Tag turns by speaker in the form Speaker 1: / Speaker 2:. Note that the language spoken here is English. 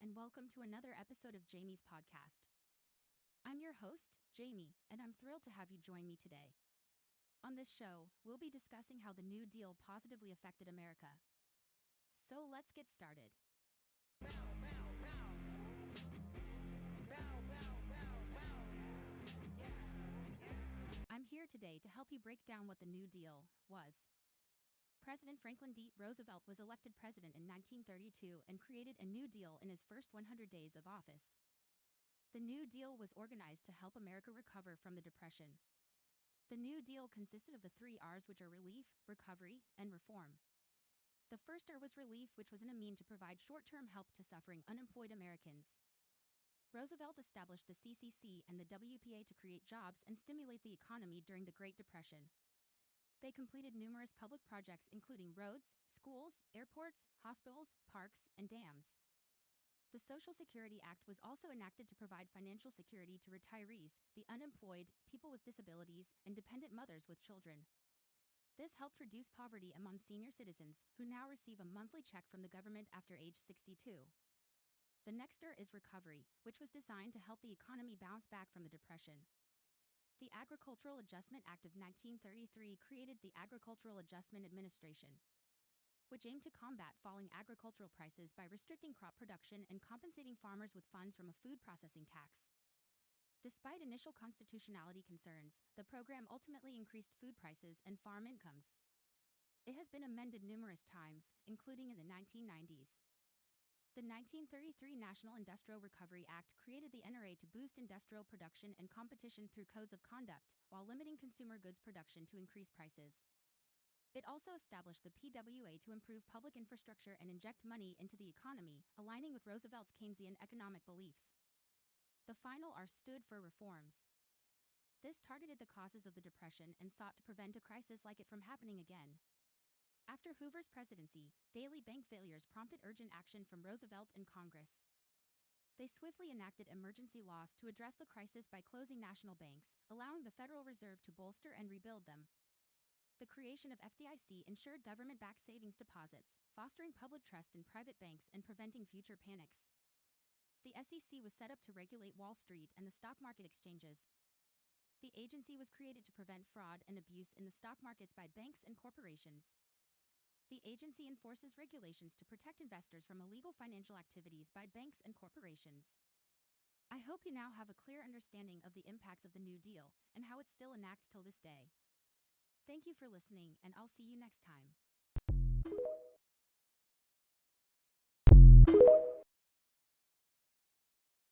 Speaker 1: and welcome to another episode of Jamie's podcast. I'm your host, Jamie, and I'm thrilled to have you join me today. On this show, we'll be discussing how the New Deal positively affected America. So let's get started. I'm here today to help you break down what the New Deal was. President Franklin D. Roosevelt was elected president in 1932 and created a New Deal in his first 100 days of office. The New Deal was organized to help America recover from the Depression. The New Deal consisted of the three R's, which are relief, recovery, and reform. The first R was relief, which was a mean to provide short-term help to suffering unemployed Americans. Roosevelt established the CCC and the WPA to create jobs and stimulate the economy during the Great Depression. They completed numerous public projects including roads, schools, airports, hospitals, parks, and dams. The Social Security Act was also enacted to provide financial security to retirees, the unemployed, people with disabilities, and dependent mothers with children. This helped reduce poverty among senior citizens who now receive a monthly check from the government after age 62. The next R is recovery, which was designed to help the economy bounce back from the Depression. The Agricultural Adjustment Act of 1933 created the Agricultural Adjustment Administration, which aimed to combat falling agricultural prices by restricting crop production and compensating farmers with funds from a food processing tax. Despite initial constitutionality concerns, the program ultimately increased food prices and farm incomes. It has been amended numerous times, including in the 1990s. The 1933 National Industrial Recovery Act created the NRA to boost industrial production and competition through codes of conduct, while limiting consumer goods production to increase prices. It also established the PWA to improve public infrastructure and inject money into the economy, aligning with Roosevelt's Keynesian economic beliefs. The final R stood for reforms. This targeted the causes of the Depression and sought to prevent a crisis like it from happening again. After Hoover's presidency, daily bank failures prompted urgent action from Roosevelt and Congress. They swiftly enacted emergency laws to address the crisis by closing national banks, allowing the Federal Reserve to bolster and rebuild them. The creation of FDIC ensured government-backed savings deposits, fostering public trust in private banks and preventing future panics. The SEC was set up to regulate Wall Street and the stock market exchanges. The agency was created to prevent fraud and abuse in the stock markets by banks and corporations. The agency enforces regulations to protect investors from illegal financial activities by banks and corporations. I hope you now have a clear understanding of the impacts of the New Deal and how it still enacts till this day. Thank you for listening, and I'll see you next time.